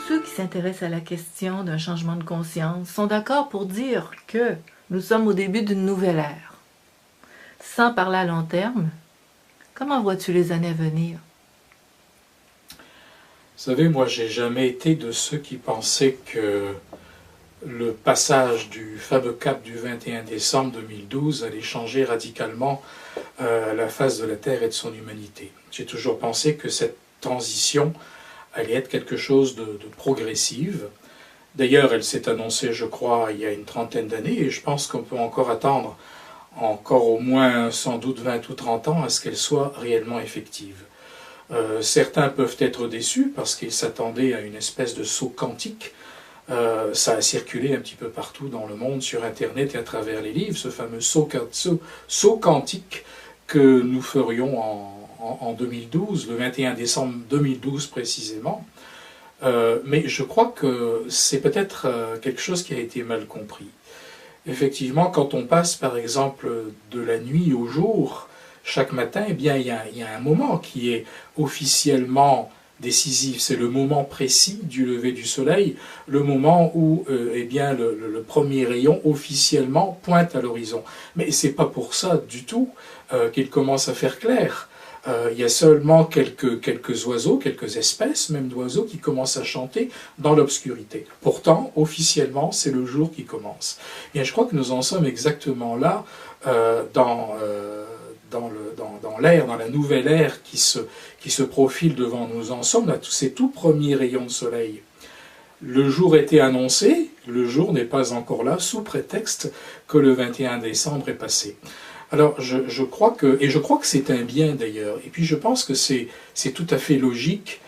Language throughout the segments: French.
ceux qui s'intéressent à la question d'un changement de conscience sont d'accord pour dire que nous sommes au début d'une nouvelle ère. Sans parler à long terme, comment vois-tu les années à venir? Vous savez, moi, j'ai jamais été de ceux qui pensaient que le passage du fameux cap du 21 décembre 2012 allait changer radicalement la face de la Terre et de son humanité. J'ai toujours pensé que cette transition allait être quelque chose de progressive. D'ailleurs, elle s'est annoncée, je crois, il y a une trentaine d'années, et je pense qu'on peut encore attendre encore au moins sans doute 20 ou 30 ans à ce qu'elle soit réellement effective. Certains peuvent être déçus parce qu'ils s'attendaient à une espèce de saut quantique. Ça a circulé un petit peu partout dans le monde, sur Internet et à travers les livres, ce fameux saut quantique que nous ferions en 2012, le 21 décembre 2012 précisément. Mais je crois que c'est peut-être quelque chose qui a été mal compris. Effectivement, quand on passe par exemple de la nuit au jour, chaque matin, eh bien, il y a un moment qui est officiellement décisif. C'est le moment précis du lever du soleil, le moment où eh bien, le premier rayon officiellement pointe à l'horizon. Mais c'est pas pour ça du tout qu'il commence à faire clair. Il y a seulement quelques oiseaux, quelques espèces même d'oiseaux qui commencent à chanter dans l'obscurité. Pourtant, officiellement, c'est le jour qui commence. Bien, je crois que nous en sommes exactement là dans l'ère, dans la nouvelle ère qui se profile devant nous. En sommes à tous ces tout premiers rayons de soleil. Le jour était annoncé, le jour n'est pas encore là, sous prétexte que le 21 décembre est passé. Alors, je crois que c'est un bien d'ailleurs, et puis je pense que c'est tout à fait logique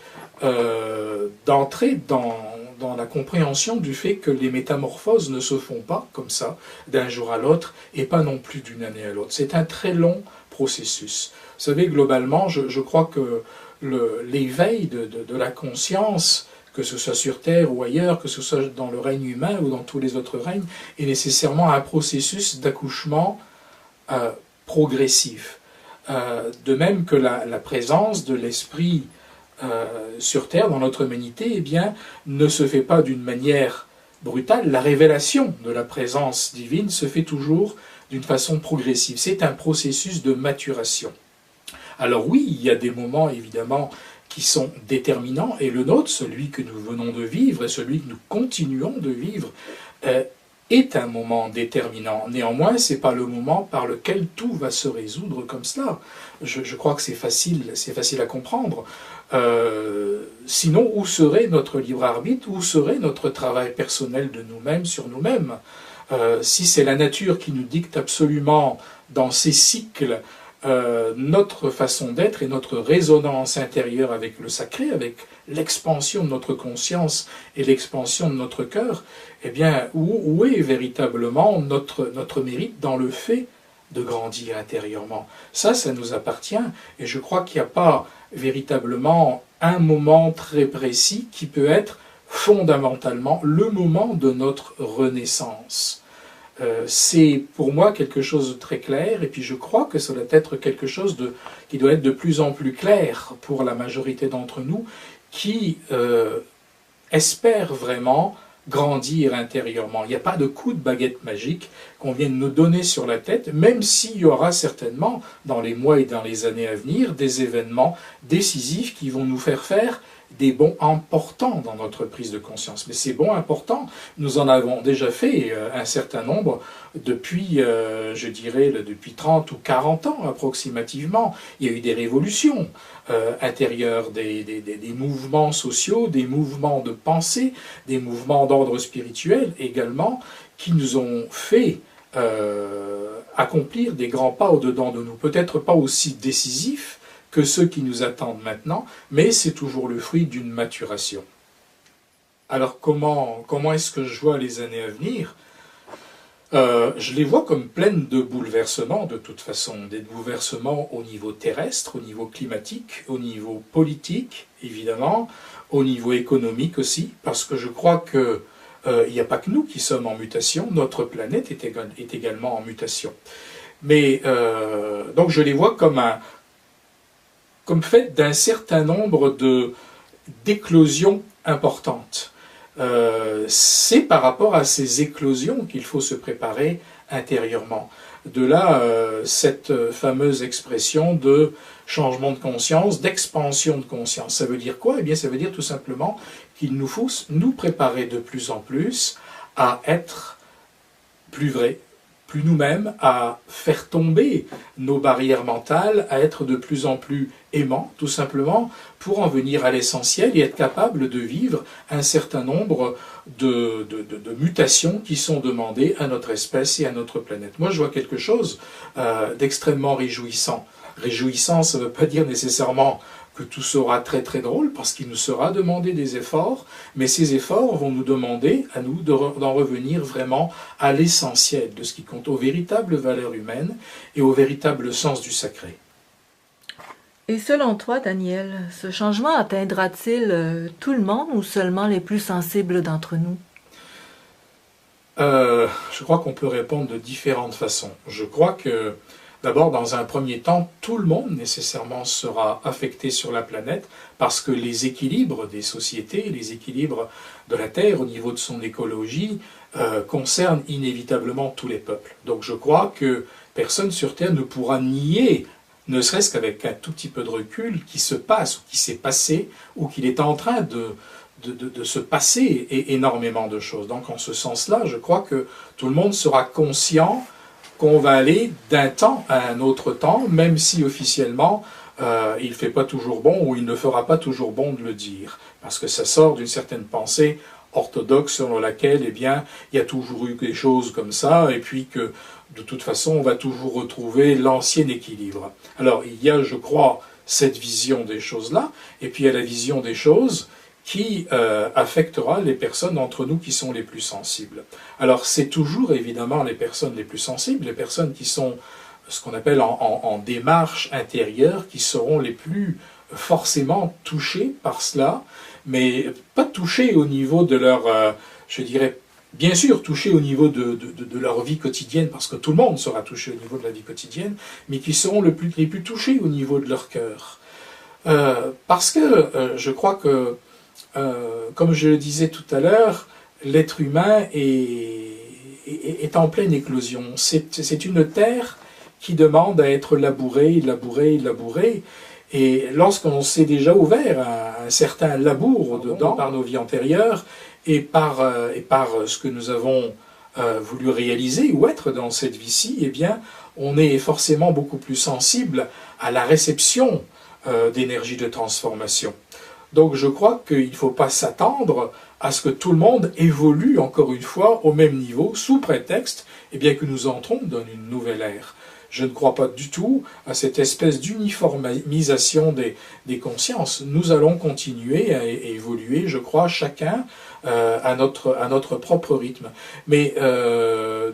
d'entrer dans la compréhension du fait que les métamorphoses ne se font pas comme ça, d'un jour à l'autre, et pas non plus d'une année à l'autre. C'est un très long processus. Vous savez, globalement, je crois que l'éveil de la conscience, que ce soit sur Terre ou ailleurs, que ce soit dans le règne humain ou dans tous les autres règnes, est nécessairement un processus d'accouchement progressif. De même que la présence de l'esprit sur Terre, dans notre humanité, eh bien, ne se fait pas d'une manière brutale. La révélation de la présence divine se fait toujours d'une façon progressive. C'est un processus de maturation. Alors oui, il y a des moments, évidemment, qui sont déterminants, et le nôtre, celui que nous venons de vivre, et celui que nous continuons de vivre, est un moment déterminant. Néanmoins, ce n'est pas le moment par lequel tout va se résoudre comme cela. Je crois que c'est facile à comprendre. Sinon, où serait notre libre arbitre? Où serait notre travail personnel de nous-mêmes sur nous-mêmes? Si c'est la nature qui nous dicte absolument dans ses cycles notre façon d'être et notre résonance intérieure avec le sacré, avec l'expansion de notre conscience et l'expansion de notre cœur, eh bien, où est véritablement notre mérite dans le fait de grandir intérieurement? Ça nous appartient, et je crois qu'il n'y a pas véritablement un moment très précis qui peut être fondamentalement le moment de notre renaissance. C'est pour moi quelque chose de très clair, et puis je crois que ça doit être quelque chose qui doit être de plus en plus clair pour la majorité d'entre nous qui espèrent vraiment grandir intérieurement. Il n'y a pas de coup de baguette magique qu'on vienne nous donner sur la tête, même s'il y aura certainement, dans les mois et dans les années à venir, des événements décisifs qui vont nous faire faire des bons importants dans notre prise de conscience. Mais ces bons importants, nous en avons déjà fait un certain nombre depuis, je dirais, depuis 30 ou 40 ans approximativement. Il y a eu des révolutions intérieures, des mouvements sociaux, des mouvements de pensée, des mouvements d'ordre spirituel également, qui nous ont fait accomplir des grands pas au-dedans de nous. Peut-être pas aussi décisifs que ceux qui nous attendent maintenant, mais c'est toujours le fruit d'une maturation. Alors comment est-ce que je vois les années à venir? Je les vois comme pleines de bouleversements de toute façon, des bouleversements au niveau terrestre, au niveau climatique, au niveau politique évidemment, au niveau économique aussi, parce que je crois que il n'y a pas que nous qui sommes en mutation, notre planète est également en mutation. Mais donc je les vois comme fait d'un certain nombre d'éclosions importantes. c'est par rapport à ces éclosions qu'il faut se préparer intérieurement. De là, cette fameuse expression de changement de conscience, d'expansion de conscience. Ça veut dire quoi? Eh bien, ça veut dire tout simplement qu'il nous faut nous préparer de plus en plus à être plus vrais, plus nous-mêmes, à faire tomber nos barrières mentales, à être de plus en plus aimants, tout simplement, pour en venir à l'essentiel et être capable de vivre un certain nombre de mutations qui sont demandées à notre espèce et à notre planète. Moi, je vois quelque chose d'extrêmement réjouissant. Réjouissant, ça ne veut pas dire nécessairement que tout sera très très drôle, parce qu'il nous sera demandé des efforts, mais ces efforts vont nous demander à nous d'en revenir vraiment à l'essentiel de ce qui compte, aux véritables valeurs humaines et au véritable sens du sacré. Et selon toi, Daniel, ce changement atteindra-t-il tout le monde ou seulement les plus sensibles d'entre nous? Je crois qu'on peut répondre de différentes façons. Je crois que d'abord, dans un premier temps, tout le monde nécessairement sera affecté sur la planète parce que les équilibres des sociétés, les équilibres de la Terre au niveau de son écologie concernent inévitablement tous les peuples. Donc je crois que personne sur Terre ne pourra nier, ne serait-ce qu'avec un tout petit peu de recul, qui se passe, ou qui s'est passé, ou qu'il est en train de se passer énormément de choses. Donc en ce sens-là, je crois que tout le monde sera conscient qu'on va aller d'un temps à un autre temps, même si officiellement il ne fait pas toujours bon ou il ne fera pas toujours bon de le dire, parce que ça sort d'une certaine pensée orthodoxe selon laquelle eh bien, il y a toujours eu des choses comme ça, et puis que de toute façon on va toujours retrouver l'ancien équilibre. Alors il y a, je crois, cette vision des choses-là, et puis il y a la vision des choses qui affectera les personnes d'entre nous qui sont les plus sensibles. Alors c'est toujours évidemment les personnes les plus sensibles, les personnes qui sont ce qu'on appelle en démarche intérieure, qui seront les plus forcément touchées par cela, mais pas touchées au niveau de leur, je dirais, bien sûr touchées au niveau de leur vie quotidienne, parce que tout le monde sera touché au niveau de la vie quotidienne, mais qui seront les plus touchés au niveau de leur cœur. Parce que je crois que comme je le disais tout à l'heure, l'être humain est en pleine éclosion. C'est une terre qui demande à être labourée, labourée, labourée. Et lorsqu'on s'est déjà ouvert à un certain labour dedans par nos vies antérieures et par ce que nous avons voulu réaliser ou être dans cette vie-ci, eh bien, on est forcément beaucoup plus sensible à la réception d'énergie de transformation. Donc je crois qu'il ne faut pas s'attendre à ce que tout le monde évolue encore une fois au même niveau, sous prétexte eh bien, que nous entrons dans une nouvelle ère. Je ne crois pas du tout à cette espèce d'uniformisation des consciences. Nous allons continuer à évoluer, je crois, chacun à notre propre rythme, mais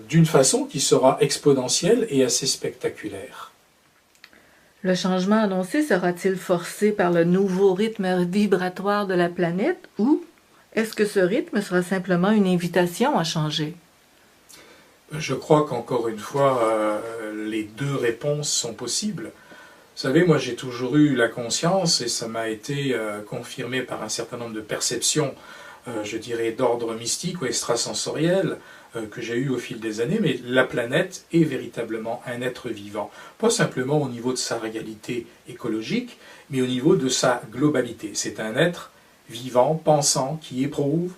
d'une façon qui sera exponentielle et assez spectaculaire. Le changement annoncé sera-t-il forcé par le nouveau rythme vibratoire de la planète ou est-ce que ce rythme sera simplement une invitation à changer? Je crois qu'encore une fois, les deux réponses sont possibles. Vous savez, moi j'ai toujours eu la conscience, et ça m'a été confirmé par un certain nombre de perceptions, je dirais d'ordre mystique ou extrasensoriel, que j'ai eu au fil des années, mais la planète est véritablement un être vivant. Pas simplement au niveau de sa réalité écologique, mais au niveau de sa globalité. C'est un être vivant, pensant, qui éprouve,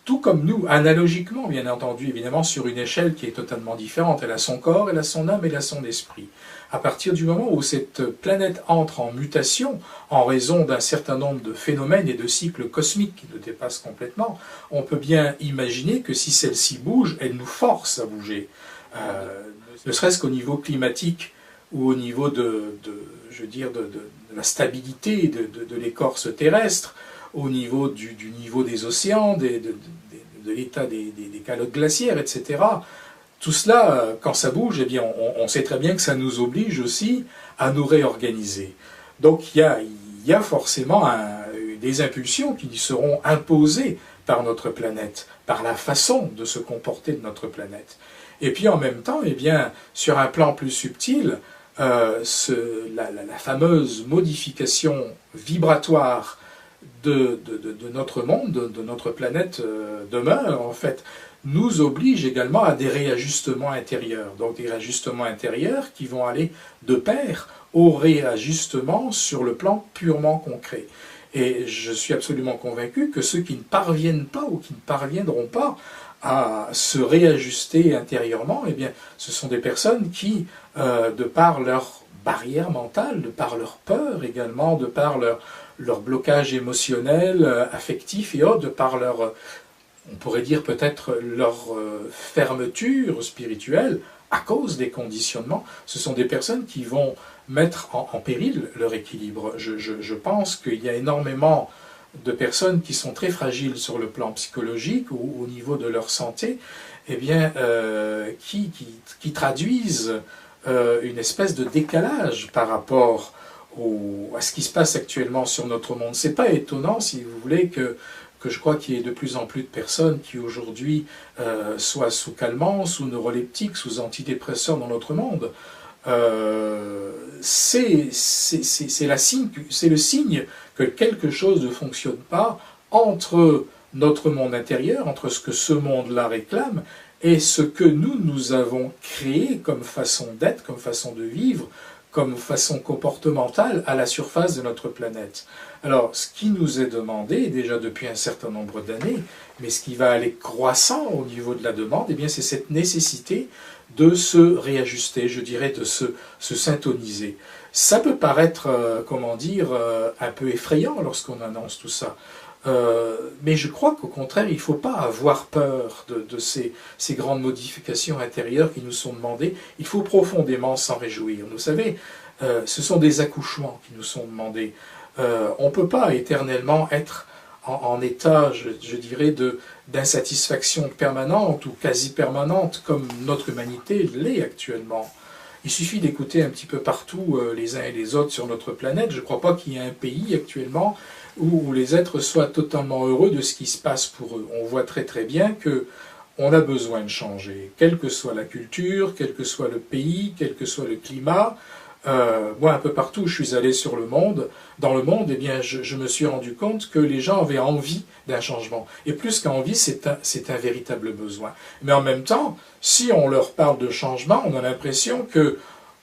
tout comme nous, analogiquement, bien entendu, évidemment, sur une échelle qui est totalement différente. Elle a son corps, elle a son âme, elle a son esprit. À partir du moment où cette planète entre en mutation, en raison d'un certain nombre de phénomènes et de cycles cosmiques qui nous dépassent complètement, on peut bien imaginer que si celle-ci bouge, elle nous force à bouger. Ne serait-ce qu'au niveau climatique ou au niveau de la stabilité de l'écorce terrestre, au niveau du niveau des océans, de l'état des calottes glaciaires, etc. Tout cela, quand ça bouge, eh bien, on sait très bien que ça nous oblige aussi à nous réorganiser. Donc il y a forcément des impulsions qui seront imposées par notre planète, par la façon de se comporter de notre planète. Et puis en même temps, eh bien, sur un plan plus subtil, la fameuse modification vibratoire de notre monde, de notre planète demeure, en fait, nous oblige également à des réajustements intérieurs. Donc des réajustements intérieurs qui vont aller de pair aux réajustements sur le plan purement concret. Et je suis absolument convaincu que ceux qui ne parviennent pas ou qui ne parviendront pas à se réajuster intérieurement, eh bien, ce sont des personnes qui, de par leur barrière mentale, de par leur peur également, de par leur blocage émotionnel, affectif et autres, de par leur, on pourrait dire peut-être leur fermeture spirituelle, à cause des conditionnements, ce sont des personnes qui vont mettre en péril leur équilibre. Je pense qu'il y a énormément de personnes qui sont très fragiles sur le plan psychologique ou au niveau de leur santé, eh bien, qui traduisent une espèce de décalage par rapport à ce qui se passe actuellement sur notre monde. C'est pas étonnant, si vous voulez, que je crois qu'il y ait de plus en plus de personnes qui aujourd'hui soient sous calmants, sous neuroleptiques, sous antidépresseurs dans notre monde. C'est le signe que quelque chose ne fonctionne pas entre notre monde intérieur, entre ce que ce monde-là réclame et ce que nous avons créé comme façon d'être, comme façon de vivre, comme façon comportementale à la surface de notre planète. Alors, ce qui nous est demandé, déjà depuis un certain nombre d'années, mais ce qui va aller croissant au niveau de la demande, eh bien, c'est cette nécessité de se réajuster, je dirais, de se syntoniser. Ça peut paraître, comment dire, un peu effrayant lorsqu'on annonce tout ça. Mais je crois qu'au contraire, il ne faut pas avoir peur de ces grandes modifications intérieures qui nous sont demandées. Il faut profondément s'en réjouir. Vous savez, ce sont des accouchements qui nous sont demandés. On ne peut pas éternellement être en état, je dirais, d'insatisfaction permanente ou quasi permanente comme notre humanité l'est actuellement. Il suffit d'écouter un petit peu partout les uns et les autres sur notre planète. Je ne crois pas qu'il y ait un pays actuellement où les êtres soient totalement heureux de ce qui se passe pour eux. On voit très très bien que on a besoin de changer, quelle que soit la culture, quel que soit le pays, quel que soit le climat. Moi, un peu partout où je suis allé dans le monde, eh bien, je me suis rendu compte que les gens avaient envie d'un changement. Et plus qu'envie, c'est un véritable besoin. Mais en même temps, si on leur parle de changement, on a l'impression que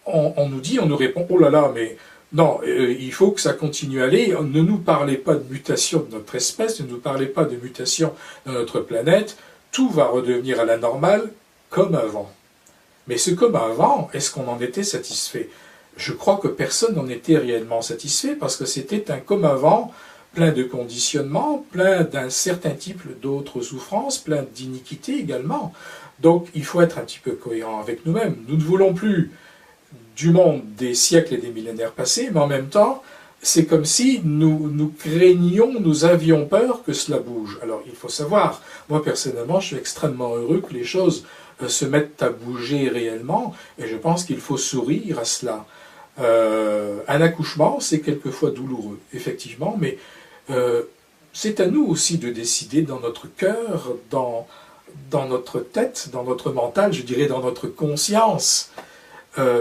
on nous répond, oh là là, mais non, il faut que ça continue à aller. Ne nous parlez pas de mutation de notre espèce, ne nous parlez pas de mutation de notre planète. Tout va redevenir à la normale comme avant. Mais ce comme avant, est-ce qu'on en était satisfait ? Je crois que personne n'en était réellement satisfait parce que c'était un comme avant, plein de conditionnements, plein d'un certain type d'autres souffrances, plein d'iniquités également. Donc il faut être un petit peu cohérent avec nous-mêmes. Nous ne voulons plus du monde des siècles et des millénaires passés, mais en même temps, c'est comme si nous craignions, nous avions peur que cela bouge. Alors il faut savoir, moi personnellement, je suis extrêmement heureux que les choses se mettent à bouger réellement, et je pense qu'il faut sourire à cela. Un accouchement, c'est quelquefois douloureux, effectivement, mais c'est à nous aussi de décider dans notre cœur, dans notre tête, dans notre mental, je dirais dans notre conscience,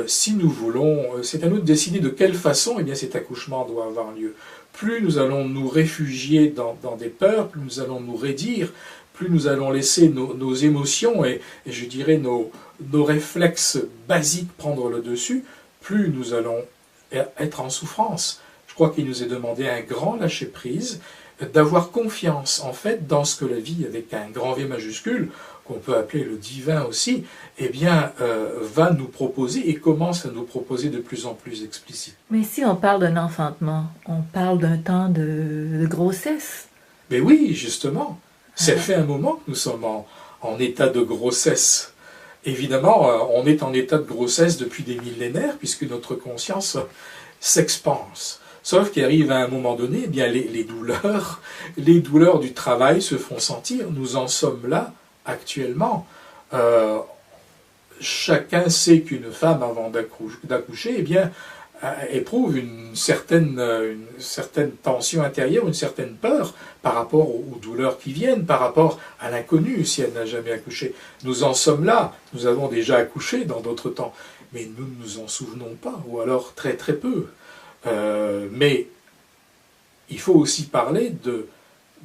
si nous voulons, c'est à nous de décider de quelle façon eh bien, cet accouchement doit avoir lieu. Plus nous allons nous réfugier dans des peurs, plus nous allons nous raidir, plus nous allons laisser nos émotions et je dirais nos réflexes basiques prendre le dessus, plus nous allons être en souffrance. Je crois qu'il nous est demandé un grand lâcher-prise, d'avoir confiance en fait dans ce que la vie, avec un grand V majuscule, qu'on peut appeler le divin aussi, eh bien, va nous proposer et commence à nous proposer de plus en plus explicite. Mais si on parle d'un enfantement, on parle d'un temps de grossesse. Mais oui, justement, ça fait un moment que nous sommes en état de grossesse. Évidemment, on est en état de grossesse depuis des millénaires, puisque notre conscience s'expanse. Sauf qu'arrive à un moment donné, eh bien les douleurs du travail se font sentir. Nous en sommes là actuellement. Chacun sait qu'une femme, avant d'accoucher, eh bien, éprouve une certaine tension intérieure, une certaine peur par rapport aux douleurs qui viennent, par rapport à l'inconnu si elle n'a jamais accouché. Nous en sommes là, nous avons déjà accouché dans d'autres temps, mais nous ne nous en souvenons pas, ou alors très très peu. Mais il faut aussi parler de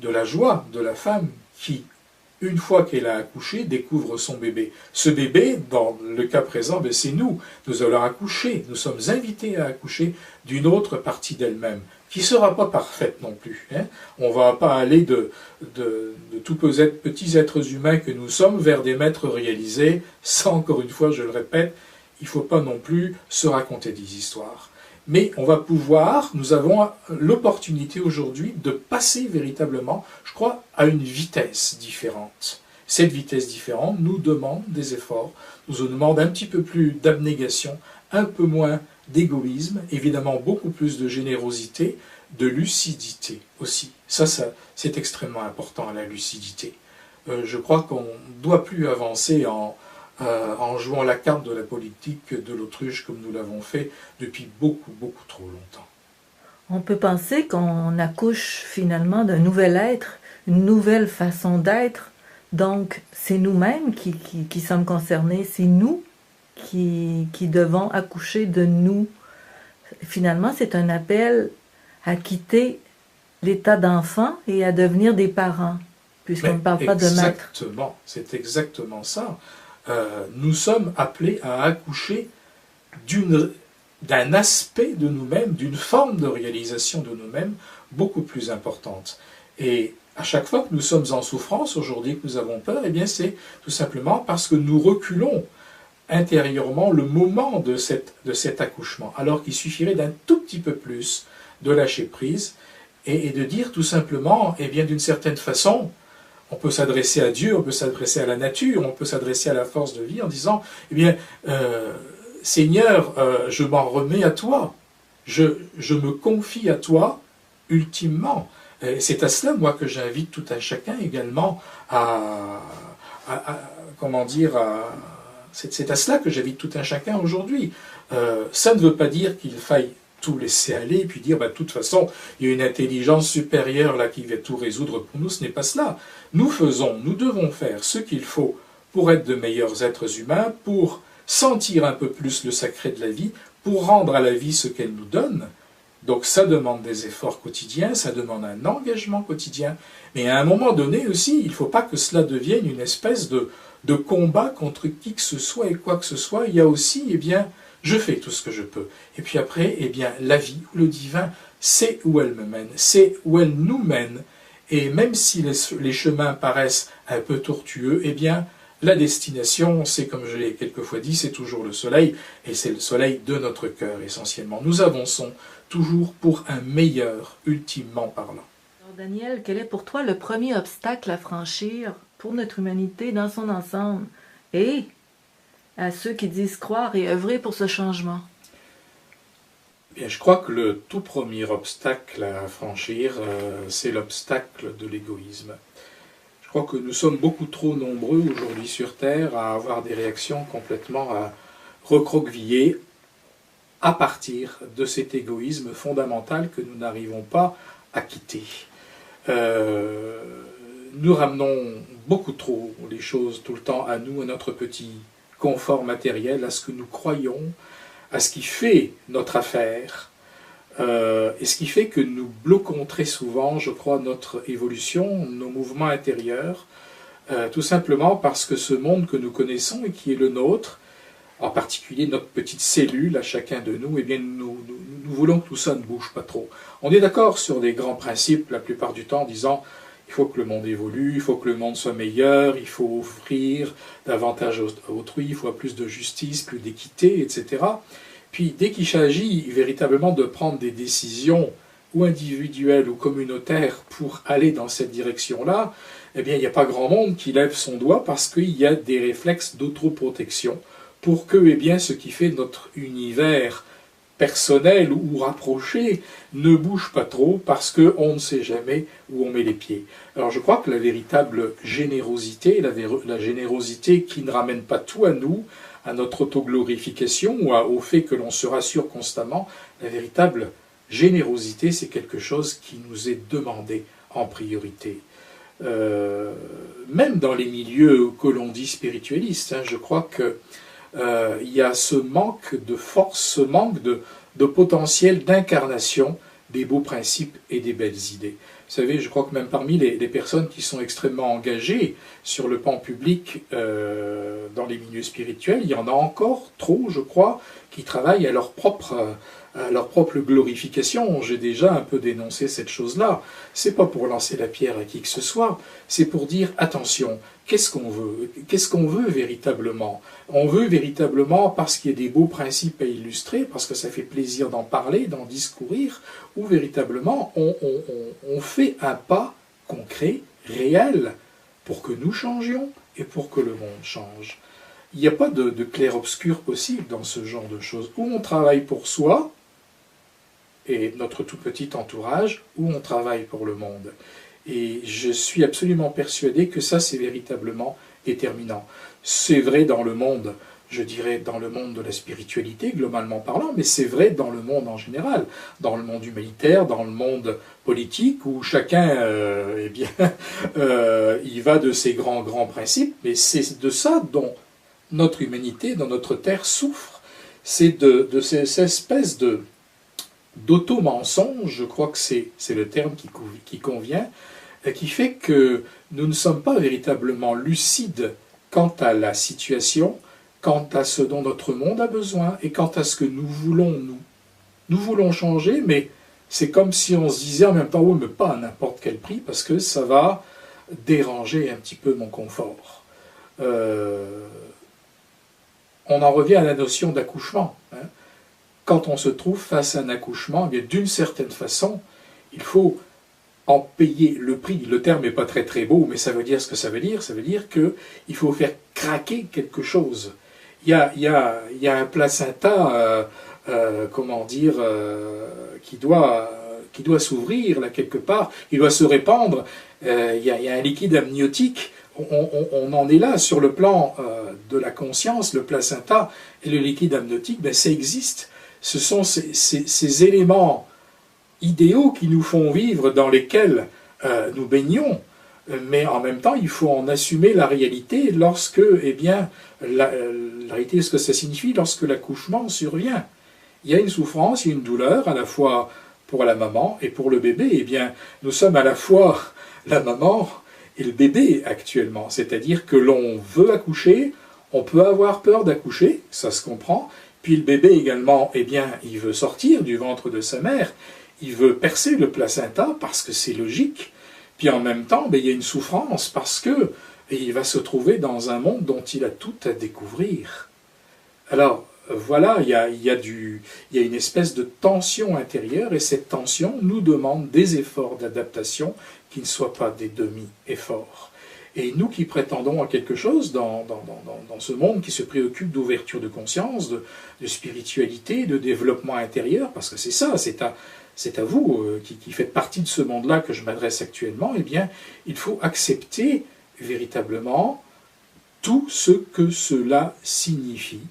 la joie de la femme qui, une fois qu'elle a accouché, découvre son bébé. Ce bébé, dans le cas présent, c'est nous. Nous allons accoucher. Nous sommes invités à accoucher d'une autre partie d'elle-même, qui ne sera pas parfaite non plus. Hein. On ne va pas aller de tout petits êtres humains que nous sommes vers des maîtres réalisés. Ça, encore une fois, je le répète, il ne faut pas non plus se raconter des histoires. Mais on va pouvoir, nous avons l'opportunité aujourd'hui de passer véritablement, je crois, à une vitesse différente. Cette vitesse différente nous demande des efforts, nous demande un petit peu plus d'abnégation, un peu moins d'égoïsme, évidemment beaucoup plus de générosité, de lucidité aussi. Ça c'est extrêmement important, la lucidité. Je crois qu'on ne doit plus avancer en jouant la carte de la politique de l'autruche comme nous l'avons fait depuis beaucoup, beaucoup trop longtemps. On peut penser qu'on accouche finalement d'un nouvel être, une nouvelle façon d'être. Donc, c'est nous-mêmes qui sommes concernés, c'est nous qui devons accoucher de nous. Finalement, c'est un appel à quitter l'état d'enfant et à devenir des parents, puisqu'on ne parle pas de maître. Exactement, c'est exactement ça. Nous sommes appelés à accoucher d'un aspect de nous-mêmes, d'une forme de réalisation de nous-mêmes beaucoup plus importante. Et à chaque fois que nous sommes en souffrance, aujourd'hui que nous avons peur, eh bien c'est tout simplement parce que nous reculons intérieurement le moment de cet accouchement, alors qu'il suffirait d'un tout petit peu plus de lâcher prise et de dire tout simplement, eh bien d'une certaine façon, on peut s'adresser à Dieu, on peut s'adresser à la nature, on peut s'adresser à la force de vie en disant, eh bien, Seigneur, je m'en remets à toi, je me confie à toi ultimement. C'est à cela, moi, que j'invite tout un chacun également c'est à cela que j'invite tout un chacun aujourd'hui. Ça ne veut pas dire qu'il faille tout laisser aller, puis dire, de toute façon, il y a une intelligence supérieure là qui va tout résoudre pour nous, ce n'est pas cela. Nous devons faire ce qu'il faut pour être de meilleurs êtres humains, pour sentir un peu plus le sacré de la vie, pour rendre à la vie ce qu'elle nous donne. Donc ça demande des efforts quotidiens, ça demande un engagement quotidien, mais à un moment donné aussi, il ne faut pas que cela devienne une espèce de combat contre qui que ce soit et quoi que ce soit. Il y a aussi, eh bien, je fais tout ce que je peux. Et puis après, eh bien, la vie ou le divin, c'est où elle me mène, c'est où elle nous mène. Et même si les chemins paraissent un peu tortueux, eh bien, la destination, c'est comme je l'ai quelquefois dit, c'est toujours le soleil, et c'est le soleil de notre cœur essentiellement. Nous avançons toujours pour un meilleur, ultimement parlant. Alors Daniel, quel est pour toi le premier obstacle à franchir pour notre humanité dans son ensemble et à ceux qui disent croire et œuvrer pour ce changement? Bien, je crois que le tout premier obstacle à franchir, c'est l'obstacle de l'égoïsme. Je crois que nous sommes beaucoup trop nombreux aujourd'hui sur Terre à avoir des réactions complètement recroquevillées à partir de cet égoïsme fondamental que nous n'arrivons pas à quitter. Nous ramenons beaucoup trop les choses tout le temps à nous, à notre petit confort matériel, à ce que nous croyons, à ce qui fait notre affaire, et ce qui fait que nous bloquons très souvent, je crois, notre évolution, nos mouvements intérieurs, tout simplement parce que ce monde que nous connaissons et qui est le nôtre, en particulier notre petite cellule à chacun de nous, eh bien nous voulons que tout ça ne bouge pas trop. On est d'accord sur des grands principes la plupart du temps en disant il faut que le monde évolue, il faut que le monde soit meilleur, il faut offrir davantage à autrui, il faut plus de justice, plus d'équité, etc. Puis dès qu'il s'agit véritablement de prendre des décisions ou individuelles ou communautaires pour aller dans cette direction-là, eh bien il n'y a pas grand monde qui lève son doigt parce qu'il y a des réflexes d'autoprotection pour que, eh bien, ce qui fait notre univers personnel ou rapproché ne bouge pas trop parce qu'on ne sait jamais où on met les pieds. Alors je crois que la véritable générosité, la générosité qui ne ramène pas tout à nous, à notre autoglorification ou au fait que l'on se rassure constamment, la véritable générosité, c'est quelque chose qui nous est demandé en priorité. Même dans les milieux que l'on dit spiritualistes, je crois que il y a ce manque de force, ce manque de potentiel d'incarnation des beaux principes et des belles idées. Vous savez, je crois que même parmi les personnes qui sont extrêmement engagées sur le plan public dans les milieux spirituels, il y en a encore trop, je crois, qui travaillent à leur propre glorification. J'ai déjà un peu dénoncé cette chose-là. C'est pas pour lancer la pierre à qui que ce soit, c'est pour dire attention, qu'est-ce qu'on veut? Qu'est-ce qu'on veut véritablement? On veut véritablement parce qu'il y a des beaux principes à illustrer, parce que ça fait plaisir d'en parler, d'en discourir, ou véritablement on fait un pas concret, réel, pour que nous changions et pour que le monde change. Il n'y a pas de clair-obscur possible dans ce genre de choses. Où on travaille pour soi et notre tout petit entourage, où on travaille pour le monde. Et je suis absolument persuadé que ça, c'est véritablement déterminant. C'est vrai dans le monde, je dirais dans le monde de la spiritualité, globalement parlant, mais c'est vrai dans le monde en général, dans le monde humanitaire, dans le monde politique, où chacun, il va de ses grands principes, mais c'est de ça dont notre humanité, dans notre terre, souffre. C'est de ces espèces d'auto-mensonge, je crois que c'est le terme qui convient, qui fait que nous ne sommes pas véritablement lucides quant à la situation, quant à ce dont notre monde a besoin et quant à ce que nous voulons, nous. Nous voulons changer, mais c'est comme si on se disait en même temps, oui, mais pas à n'importe quel prix, parce que ça va déranger un petit peu mon confort. On en revient à la notion d'accouchement. Quand on se trouve face à un accouchement, eh bien, d'une certaine façon, il faut en payer le prix. Le terme n'est pas très très beau, mais ça veut dire ce que ça veut dire. Ça veut dire qu'il faut faire craquer quelque chose. Il y a un placenta, qui doit s'ouvrir là quelque part, il doit se répandre. Il y a un liquide amniotique. On en est là sur le plan de la conscience, le placenta et le liquide amniotique, ben, ça existe. Ce sont ces éléments idéaux qui nous font vivre, dans lesquels nous baignons, mais en même temps, il faut en assumer la réalité lorsque, la réalité, ce que ça signifie lorsque l'accouchement survient. Il y a une souffrance, il y a une douleur, à la fois pour la maman et pour le bébé. Eh bien, nous sommes à la fois la maman et le bébé actuellement, c'est-à-dire que l'on veut accoucher, on peut avoir peur d'accoucher, ça se comprend, puis le bébé également, il veut sortir du ventre de sa mère, il veut percer le placenta parce que c'est logique, puis en même temps, il y a une souffrance parce que il va se trouver dans un monde dont il a tout à découvrir. Alors, voilà, il y a une espèce de tension intérieure, et cette tension nous demande des efforts d'adaptation qui ne soient pas des demi-efforts. Et nous qui prétendons à quelque chose dans ce monde qui se préoccupe d'ouverture de conscience, de spiritualité, de développement intérieur, parce que c'est ça, c'est à vous qui faites partie de ce monde-là que je m'adresse actuellement, eh bien, il faut accepter véritablement tout ce que cela signifie.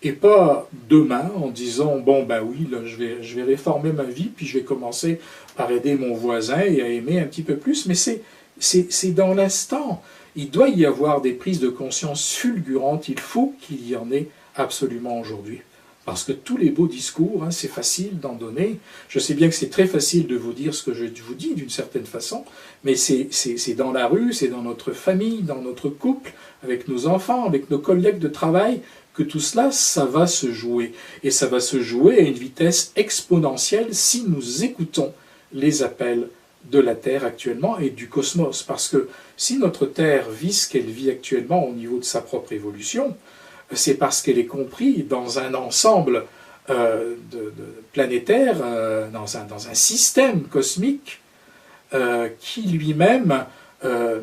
Et pas demain en disant, bon ben oui, là, je vais réformer ma vie, puis je vais commencer par aider mon voisin et à aimer un petit peu plus, mais c'est dans l'instant. Il doit y avoir des prises de conscience fulgurantes, il faut qu'il y en ait absolument aujourd'hui. Parce que tous les beaux discours, c'est facile d'en donner. Je sais bien que c'est très facile de vous dire ce que je vous dis d'une certaine façon, mais c'est dans la rue, c'est dans notre famille, dans notre couple, avec nos enfants, avec nos collègues de travail, que tout cela, ça va se jouer. Et ça va se jouer à une vitesse exponentielle si nous écoutons les appels de la Terre actuellement et du cosmos. Parce que si notre Terre vit ce qu'elle vit actuellement au niveau de sa propre évolution, c'est parce qu'elle est comprise dans un ensemble planétaire, dans un système cosmique qui lui-même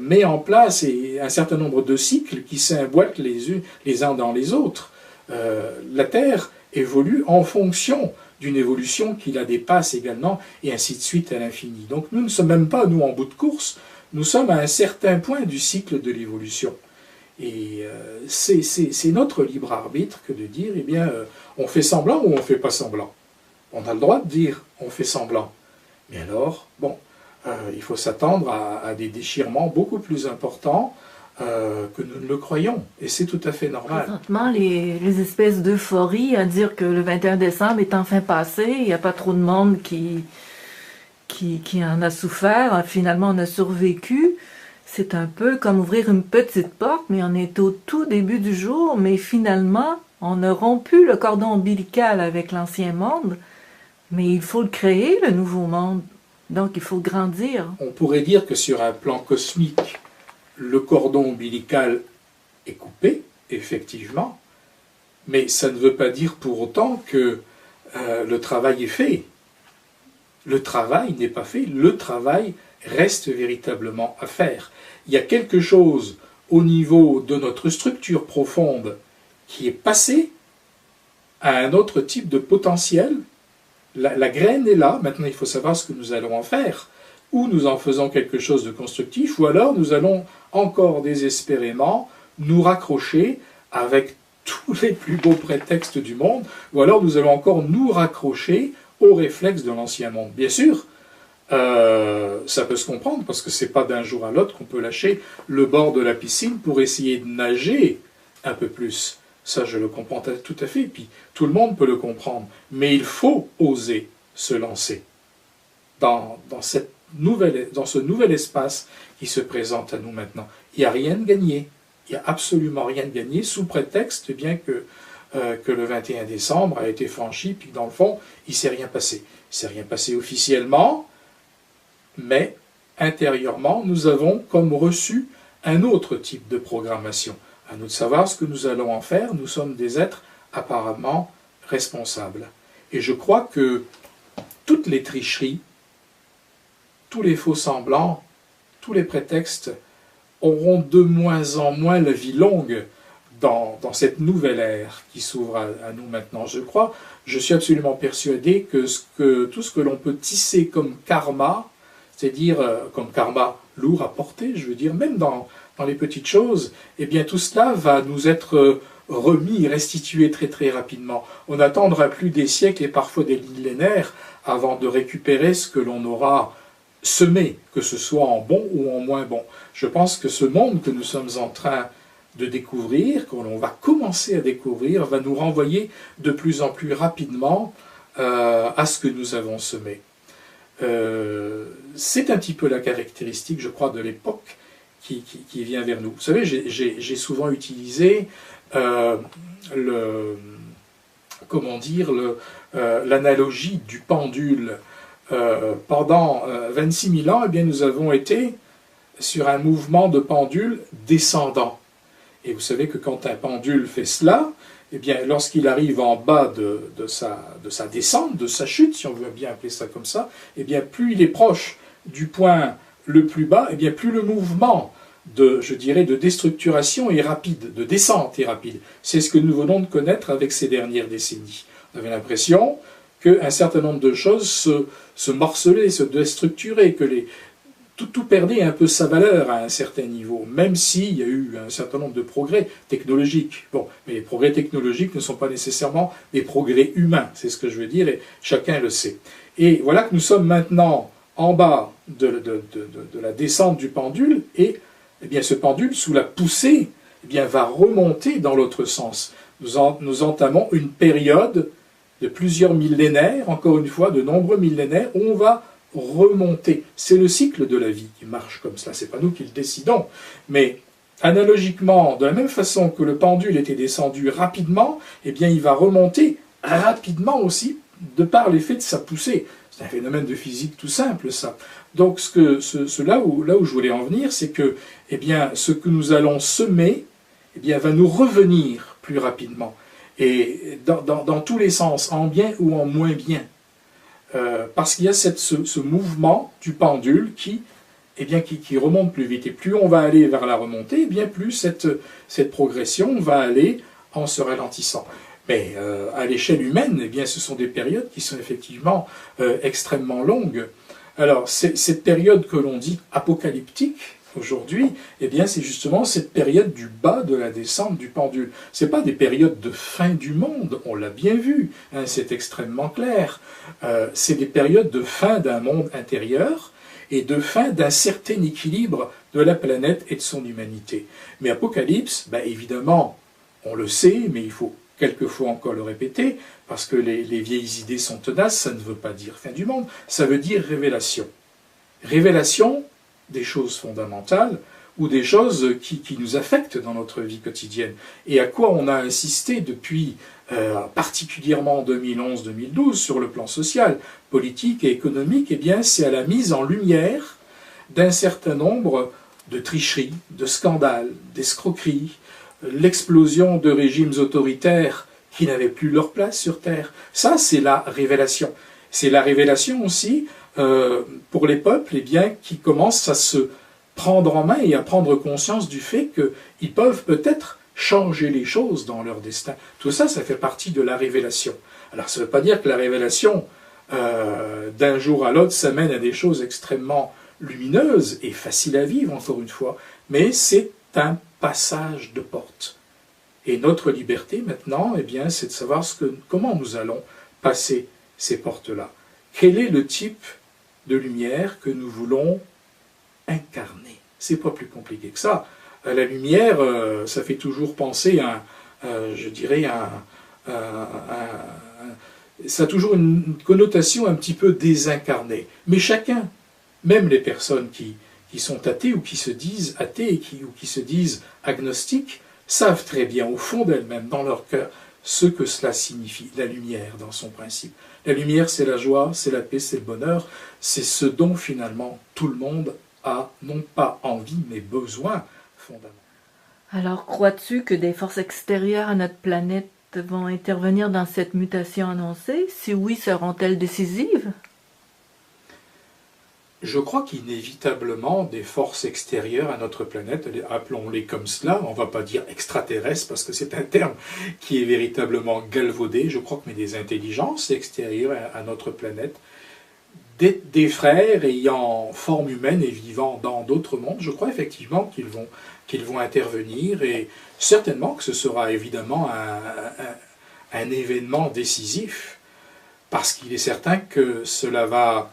met en place un certain nombre de cycles qui s'emboîtent les uns dans les autres. La Terre évolue en fonction d'une évolution qui la dépasse également, et ainsi de suite à l'infini. Donc nous ne sommes même pas, nous, en bout de course, nous sommes à un certain point du cycle de l'évolution. Et c'est notre libre arbitre que de dire, on fait semblant ou on ne fait pas semblant. On a le droit de dire, on fait semblant. Mais alors, il faut s'attendre à des déchirements beaucoup plus importants que nous ne le croyons. Et c'est tout à fait normal. Présentement, les espèces d'euphorie à dire que le 21 décembre est enfin passé, il n'y a pas trop de monde qui qui en a souffert, finalement on a survécu. C'est un peu comme ouvrir une petite porte, mais on est au tout début du jour, mais finalement, on a rompu le cordon ombilical avec l'ancien monde, mais il faut le créer, le nouveau monde. Donc il faut grandir. On pourrait dire que sur un plan cosmique, le cordon ombilical est coupé, effectivement, mais ça ne veut pas dire pour autant que le travail est fait. Le travail n'est pas fait, le travail reste véritablement à faire. Il y a quelque chose au niveau de notre structure profonde qui est passé à un autre type de potentiel. La graine est là, maintenant il faut savoir ce que nous allons en faire. Ou nous en faisons quelque chose de constructif, ou alors nous allons encore désespérément nous raccrocher avec tous les plus beaux prétextes du monde, ou alors nous allons encore nous raccrocher aux réflexes de l'ancien monde. Bien sûr, ça peut se comprendre, parce que c'est pas d'un jour à l'autre qu'on peut lâcher le bord de la piscine pour essayer de nager un peu plus. Ça, je le comprends tout à fait, et puis tout le monde peut le comprendre. Mais il faut oser se lancer dans ce nouvel espace qui se présente à nous maintenant. Il n'y a rien de gagné. Il n'y a absolument rien de gagné, sous prétexte bien que le 21 décembre a été franchi, puis que dans le fond, il ne s'est rien passé. Il ne s'est rien passé officiellement, mais intérieurement, nous avons comme reçu un autre type de programmation. À nous de savoir ce que nous allons en faire. Nous sommes des êtres apparemment responsables. Et je crois que toutes les tricheries, tous les faux-semblants, tous les prétextes auront de moins en moins la vie longue dans cette nouvelle ère qui s'ouvre à nous maintenant. Je suis absolument persuadé que tout ce que l'on peut tisser comme karma, c'est-à-dire comme karma lourd à porter, je veux dire, même dans les petites choses, eh bien tout cela va nous être remis, restitué très très rapidement. On n'attendra plus des siècles et parfois des millénaires avant de récupérer ce que l'on aura semé, que ce soit en bon ou en moins bon. Je pense que ce monde que nous sommes en train de découvrir, que l'on va commencer à découvrir, va nous renvoyer de plus en plus rapidement à ce que nous avons semé. C'est un petit peu la caractéristique, je crois, de l'époque qui vient vers nous. Vous savez, j'ai souvent utilisé l'analogie du pendule. Pendant 26 000 ans, eh bien, nous avons été sur un mouvement de pendule descendant. Et vous savez que quand un pendule fait cela, eh bien, lorsqu'il arrive en bas de sa descente, de sa chute, si on veut bien appeler ça comme ça, eh bien, plus il est proche du point le plus bas, eh bien, plus le mouvement de déstructuration est rapide, de descente est rapide. C'est ce que nous venons de connaître avec ces dernières décennies. On avait l'impression qu'un certain nombre de choses se morcelaient, se déstructuraient, que tout perdait un peu sa valeur à un certain niveau, même s'il y a eu un certain nombre de progrès technologiques. Bon, mais les progrès technologiques ne sont pas nécessairement des progrès humains, c'est ce que je veux dire, et chacun le sait. Et voilà que nous sommes maintenant en bas de la descente du pendule, et eh bien, ce pendule, sous la poussée, eh bien, va remonter dans l'autre sens. Nous entamons une période de plusieurs millénaires, encore une fois, de nombreux millénaires, où on va remonter. C'est le cycle de la vie qui marche comme cela, c'est pas nous qui le décidons. Mais analogiquement, de la même façon que le pendule était descendu rapidement, eh bien il va remonter rapidement aussi, de par l'effet de sa poussée. C'est un phénomène de physique tout simple, ça. Donc là où je voulais en venir, c'est que eh bien, ce que nous allons semer eh bien, va nous revenir plus rapidement. Et dans tous les sens, en bien ou en moins bien. Parce qu'il y a ce mouvement du pendule qui remonte plus vite. Et plus on va aller vers la remontée, eh bien plus cette progression va aller en se ralentissant. Mais à l'échelle humaine, eh bien, ce sont des périodes qui sont effectivement extrêmement longues. Alors, cette période que l'on dit apocalyptique, aujourd'hui, eh bien, c'est justement cette période du bas de la descente du pendule. Ce n'est pas des périodes de fin du monde, on l'a bien vu, hein, c'est extrêmement clair. C'est des périodes de fin d'un monde intérieur et de fin d'un certain équilibre de la planète et de son humanité. Mais Apocalypse, ben, évidemment, on le sait, mais il faut quelquefois encore le répéter, parce que les vieilles idées sont tenaces, ça ne veut pas dire fin du monde, ça veut dire révélation. Révélation des choses fondamentales ou des choses qui nous affectent dans notre vie quotidienne et à quoi on a insisté depuis particulièrement en 2011-2012 sur le plan social, politique et économique, eh bien c'est à la mise en lumière d'un certain nombre de tricheries, de scandales, d'escroqueries, l'explosion de régimes autoritaires qui n'avaient plus leur place sur Terre. Ça, c'est la révélation. C'est la révélation aussi pour les peuples, eh bien, qui commencent à se prendre en main et à prendre conscience du fait qu'ils peuvent peut-être changer les choses dans leur destin. Tout ça, ça fait partie de la révélation. Alors, ça ne veut pas dire que la révélation, d'un jour à l'autre, ça mène à des choses extrêmement lumineuses et faciles à vivre, encore une fois, mais c'est un passage de porte. Et notre liberté, maintenant, eh bien, c'est de savoir comment nous allons passer ces portes-là. Quel est le type de lumière que nous voulons incarner? C'est pas plus compliqué que ça. La lumière, ça fait toujours penser je dirais, ça a toujours une connotation un petit peu désincarnée. Mais chacun, même les personnes qui sont athées ou qui se disent athées ou qui se disent agnostiques, savent très bien au fond d'elles-mêmes, dans leur cœur, ce que cela signifie, la lumière dans son principe. La lumière, c'est la joie, c'est la paix, c'est le bonheur, c'est ce dont finalement tout le monde a, non pas envie, mais besoin fondamental. Alors, crois-tu que des forces extérieures à notre planète vont intervenir dans cette mutation annoncée? Si oui, seront-elles décisives? Je crois qu'inévitablement, des forces extérieures à notre planète, appelons-les comme cela, on ne va pas dire extraterrestres parce que c'est un terme qui est véritablement galvaudé, je crois que mais des intelligences extérieures à notre planète, des frères ayant forme humaine et vivant dans d'autres mondes, je crois effectivement qu'ils vont intervenir et certainement que ce sera évidemment un événement décisif parce qu'il est certain que cela va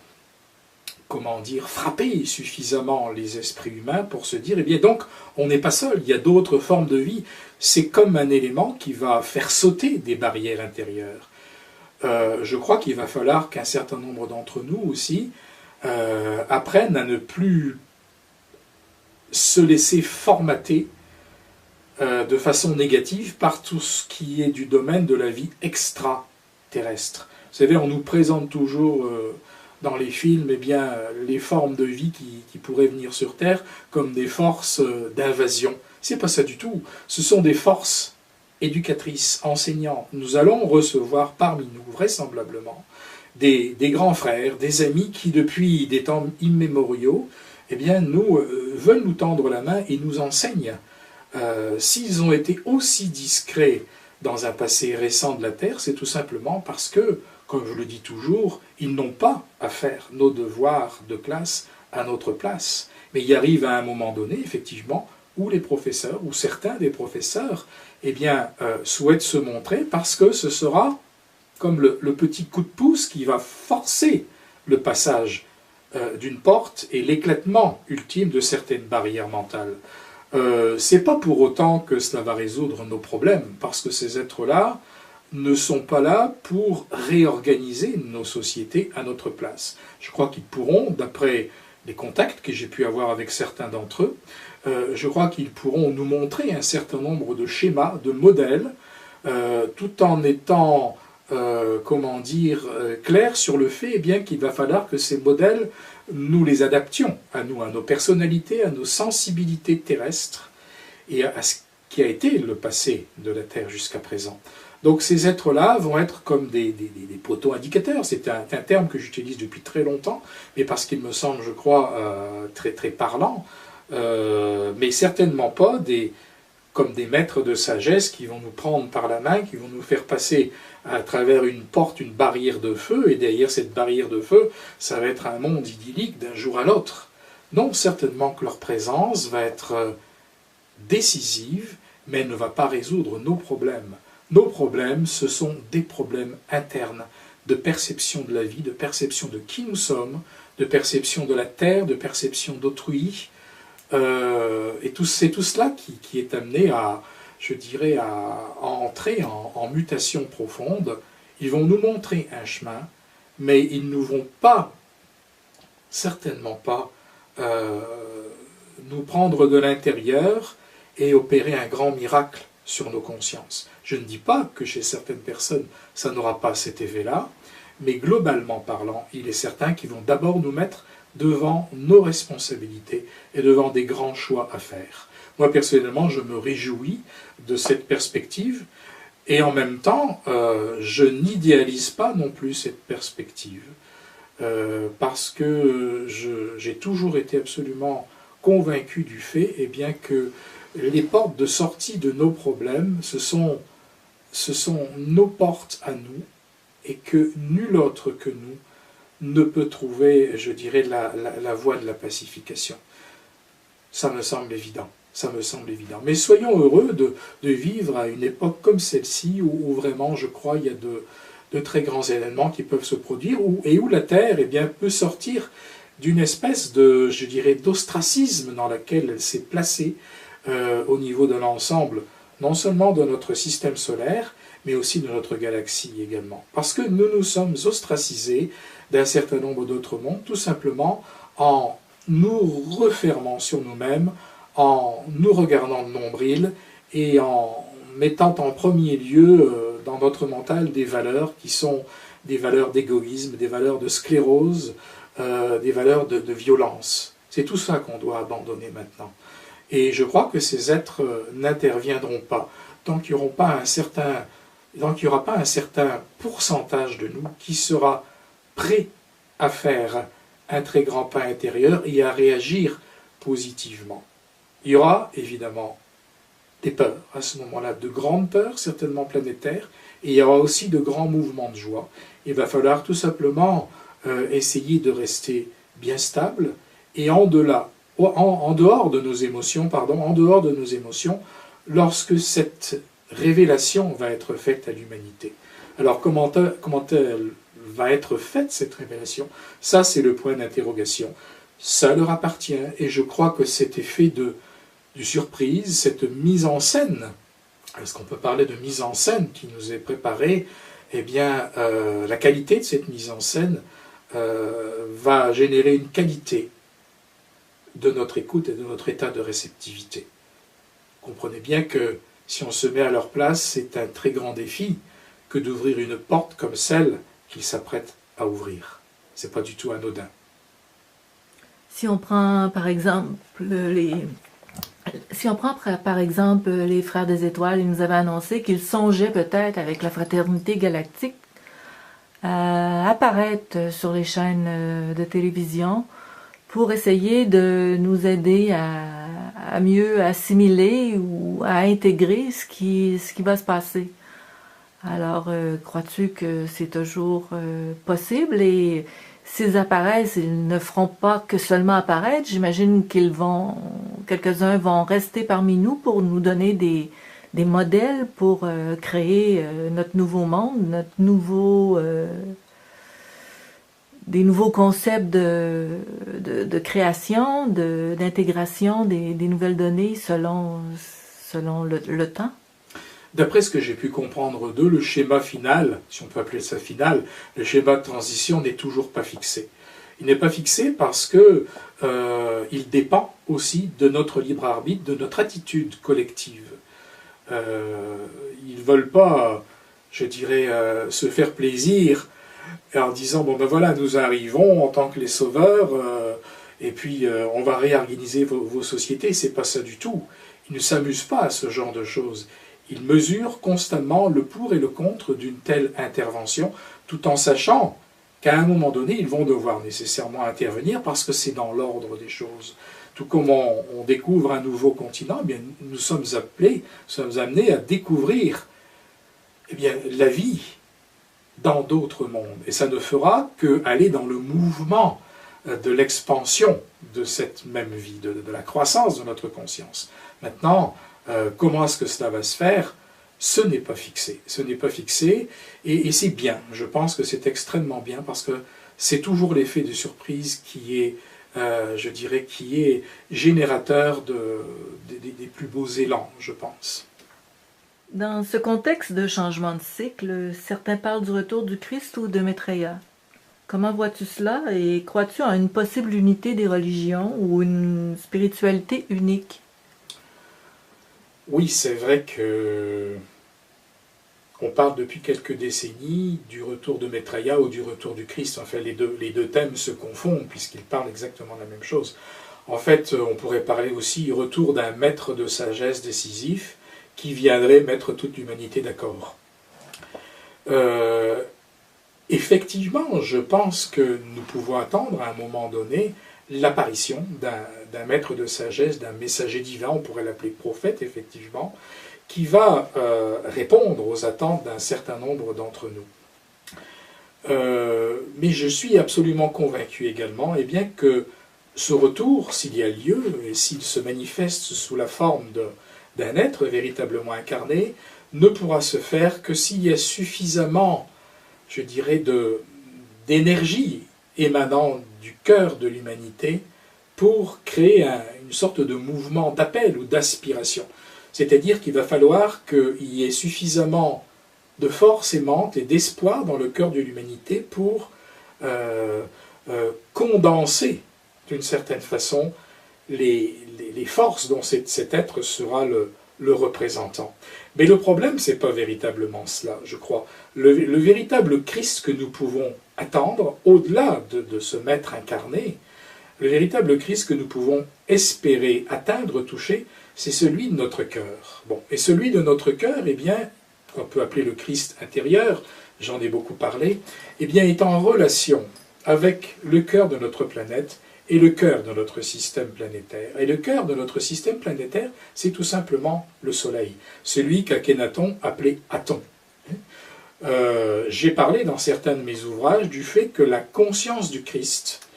frapper suffisamment les esprits humains pour se dire, eh bien donc, on n'est pas seul, il y a d'autres formes de vie. C'est comme un élément qui va faire sauter des barrières intérieures. Je crois qu'il va falloir qu'un certain nombre d'entre nous aussi apprennent à ne plus se laisser formater de façon négative par tout ce qui est du domaine de la vie extraterrestre. Vous savez, on nous présente toujours dans les films, eh bien, les formes de vie qui pourraient venir sur Terre comme des forces d'invasion. C'est pas ça du tout. Ce sont des forces éducatrices, enseignantes. Nous allons recevoir parmi nous, vraisemblablement, des grands frères, des amis qui, depuis des temps immémoriaux, eh bien, veulent nous tendre la main et nous enseignent. S'ils ont été aussi discrets dans un passé récent de la Terre, c'est tout simplement parce que, comme je le dis toujours, ils n'ont pas à faire nos devoirs de classe à notre place. Mais il arrive à un moment donné, effectivement, où les professeurs, ou certains des professeurs, eh bien, souhaitent se montrer parce que ce sera comme le petit coup de pouce qui va forcer le passage d'une porte et l'éclatement ultime de certaines barrières mentales. C'est pas pour autant que cela va résoudre nos problèmes, parce que ces êtres-là ne sont pas là pour réorganiser nos sociétés à notre place. Je crois qu'ils pourront, d'après les contacts que j'ai pu avoir avec certains d'entre eux, je crois qu'ils pourront nous montrer un certain nombre de schémas, de modèles, tout en étant, clairs sur le fait bien qu'il va falloir que ces modèles, nous les adaptions à nous, à nos personnalités, à nos sensibilités terrestres et à ce qui a été le passé de la Terre jusqu'à présent. Donc ces êtres-là vont être comme des poteaux indicateurs. C'est un terme que j'utilise depuis très longtemps, mais parce qu'il me semble, je crois, très très parlant, mais certainement pas comme des maîtres de sagesse qui vont nous prendre par la main, qui vont nous faire passer à travers une porte, une barrière de feu, et derrière cette barrière de feu, ça va être un monde idyllique d'un jour à l'autre. Non, certainement que leur présence va être décisive, mais elle ne va pas résoudre nos problèmes. Nos problèmes, ce sont des problèmes internes, de perception de la vie, de perception de qui nous sommes, de perception de la terre, de perception d'autrui. Et c'est tout cela qui est amené à, je dirais, à entrer en mutation profonde. Ils vont nous montrer un chemin, mais ils ne vont pas, certainement pas, nous prendre de l'intérieur et opérer un grand miracle sur nos consciences. Je ne dis pas que chez certaines personnes, ça n'aura pas cet effet-là, mais globalement parlant, il est certain qu'ils vont d'abord nous mettre devant nos responsabilités et devant des grands choix à faire. Moi, personnellement, je me réjouis de cette perspective et en même temps, je n'idéalise pas non plus cette perspective parce que j'ai toujours été absolument convaincu du fait bien, que les portes de sortie de nos problèmes, ce sont nos portes à nous et que nul autre que nous ne peut trouver, je dirais, la voie de la pacification. Ça me semble évident. Ça me semble évident. Mais soyons heureux de vivre à une époque comme celle-ci où vraiment, je crois, il y a de très grands événements qui peuvent se produire et où la Terre bien, peut sortir d'une espèce de, je dirais, d'ostracisme dans laquelle elle s'est placée au niveau de l'ensemble, non seulement de notre système solaire, mais aussi de notre galaxie également. Parce que nous nous sommes ostracisés d'un certain nombre d'autres mondes, tout simplement en nous refermant sur nous-mêmes, en nous regardant de nombril et en mettant en premier lieu dans notre mental des valeurs qui sont des valeurs d'égoïsme, des valeurs de sclérose, des valeurs de violence. C'est tout ça qu'on doit abandonner maintenant. Et je crois que ces êtres n'interviendront pas tant qu'il n'y aura pas un certain pourcentage de nous qui sera prêt à faire un très grand pas intérieur et à réagir positivement. Il y aura évidemment des peurs à ce moment-là, de grandes peurs, certainement planétaires, et il y aura aussi de grands mouvements de joie. Il va falloir tout simplement essayer de rester bien stable et en dehors de nos émotions, lorsque cette révélation va être faite à l'humanité. Alors comment elle va être faite, cette révélation? Ça, c'est le point d'interrogation. Ça leur appartient, et je crois que cet effet de surprise, cette mise en scène, est-ce qu'on peut parler de mise en scène qui nous est préparée? Eh bien, la qualité de cette mise en scène va générer une qualité de notre écoute et de notre état de réceptivité. Comprenez bien que si on se met à leur place, c'est un très grand défi que d'ouvrir une porte comme celle qu'ils s'apprêtent à ouvrir. C'est pas du tout anodin. Si on prend par exemple les Frères des Étoiles, ils nous avaient annoncé qu'ils songeaient peut-être avec la Fraternité Galactique à apparaître sur les chaînes de télévision pour essayer de nous aider à mieux assimiler ou à intégrer ce qui va se passer. Alors, crois-tu que c'est toujours possible? Et s'ils apparaissent, ils ne feront pas que seulement apparaître. J'imagine quelques-uns vont rester parmi nous pour nous donner des modèles pour créer notre nouveau monde, des nouveaux concepts de création, d'intégration des nouvelles données selon le temps. D'après ce que j'ai pu comprendre d'eux, le schéma final, si on peut appeler ça final, le schéma de transition n'est toujours pas fixé. Il n'est pas fixé parce que il dépend aussi de notre libre arbitre, de notre attitude collective. Ils ne veulent pas, je dirais, se faire plaisir en disant, bon ben voilà, nous arrivons en tant que les sauveurs, et puis on va réorganiser vos sociétés. C'est pas ça du tout. Ils ne s'amusent pas à ce genre de choses. Ils mesurent constamment le pour et le contre d'une telle intervention, tout en sachant qu'à un moment donné, ils vont devoir nécessairement intervenir parce que c'est dans l'ordre des choses. Tout comme on découvre un nouveau continent, eh bien, nous sommes amenés à découvrir la vie dans d'autres mondes. Et ça ne fera qu'aller dans le mouvement de l'expansion de cette même vie, de la croissance de notre conscience. Maintenant, comment est-ce que cela va se faire? Ce n'est pas fixé. Ce n'est pas fixé et c'est bien. Je pense que c'est extrêmement bien parce que c'est toujours l'effet de surprise qui est, qui est générateur des plus beaux élans, je pense. Dans ce contexte de changement de cycle, certains parlent du retour du Christ ou de Maitreya. Comment vois-tu cela et crois-tu en une possible unité des religions ou une spiritualité unique? Oui, c'est vrai que on parle depuis quelques décennies du retour de Maitreya ou du retour du Christ. En fait, les deux thèmes se confondent puisqu'ils parlent exactement de la même chose. En fait, on pourrait parler aussi du retour d'un maître de sagesse décisif qui viendrait mettre toute l'humanité d'accord. Effectivement, je pense que nous pouvons attendre à un moment donné l'apparition d'un maître de sagesse, d'un messager divin, on pourrait l'appeler prophète, effectivement, qui va répondre aux attentes d'un certain nombre d'entre nous. Mais je suis absolument convaincu également bien, que ce retour, s'il y a lieu, et s'il se manifeste sous la forme d'un être véritablement incarné, ne pourra se faire que s'il y a suffisamment, je dirais, d'énergie émanant du cœur de l'humanité pour créer une sorte de mouvement d'appel ou d'aspiration. C'est-à-dire qu'il va falloir qu'il y ait suffisamment de force aimante et d'espoir dans le cœur de l'humanité pour condenser, d'une certaine façon, les forces dont cet être sera le représentant. Mais le problème, ce n'est pas véritablement cela, je crois. Le véritable Christ que nous pouvons attendre, au-delà de ce maître incarné, le véritable Christ que nous pouvons espérer atteindre, toucher, c'est celui de notre cœur. Bon, et celui de notre cœur, qu'on peut appeler le Christ intérieur, j'en ai beaucoup parlé, est en relation avec le cœur de notre planète et le cœur de notre système planétaire. Et le cœur de notre système planétaire, c'est tout simplement le Soleil, celui qu'Akhenaton appelait Aton. J'ai parlé dans certains de mes ouvrages du fait que la conscience du Christ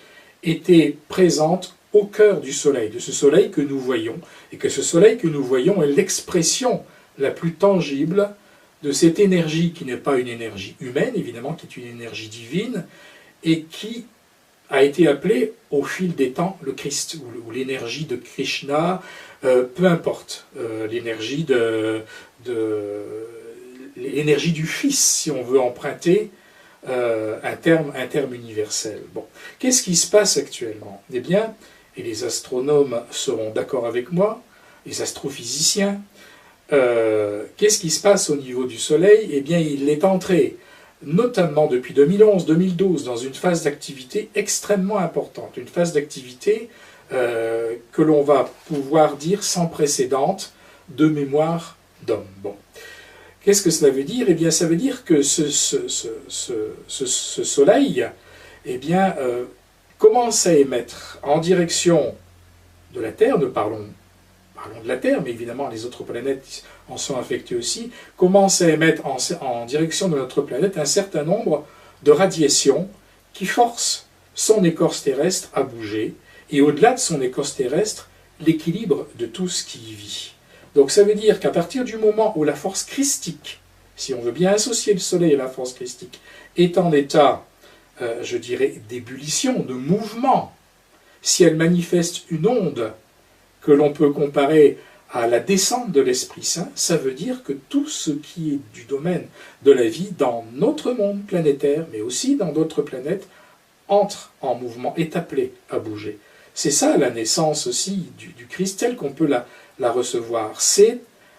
était présente au cœur du Soleil, de ce Soleil que nous voyons, et que ce Soleil que nous voyons est l'expression la plus tangible de cette énergie qui n'est pas une énergie humaine, évidemment, qui est une énergie divine, et qui a été appelée au fil des temps le Christ, ou l'énergie de Krishna, peu importe, l'énergie l'énergie du Fils, si on veut emprunter un terme universel. Bon, qu'est-ce qui se passe actuellement? Eh bien, et les astronomes seront d'accord avec moi, les astrophysiciens, qu'est-ce qui se passe au niveau du Soleil? Eh bien, il est entré, notamment depuis 2011-2012, dans une phase d'activité extrêmement importante, une phase d'activité que l'on va pouvoir dire sans précédente de mémoire d'homme. Bon. Qu'est-ce que cela veut dire? Eh bien, ça veut dire que ce Soleil commence à émettre en direction de la Terre, parlons de la Terre, mais évidemment les autres planètes en sont affectées aussi, commence à émettre en direction de notre planète un certain nombre de radiations qui forcent son écorce terrestre à bouger, et au-delà de son écorce terrestre, l'équilibre de tout ce qui y vit. Donc ça veut dire qu'à partir du moment où la force christique, si on veut bien associer le Soleil à la force christique, est en état, je dirais, d'ébullition, de mouvement, si elle manifeste une onde que l'on peut comparer à la descente de l'Esprit Saint, ça veut dire que tout ce qui est du domaine de la vie dans notre monde planétaire, mais aussi dans d'autres planètes, entre en mouvement, est appelé à bouger. C'est ça la naissance aussi du Christ, tel qu'on peut la recevoir. C'est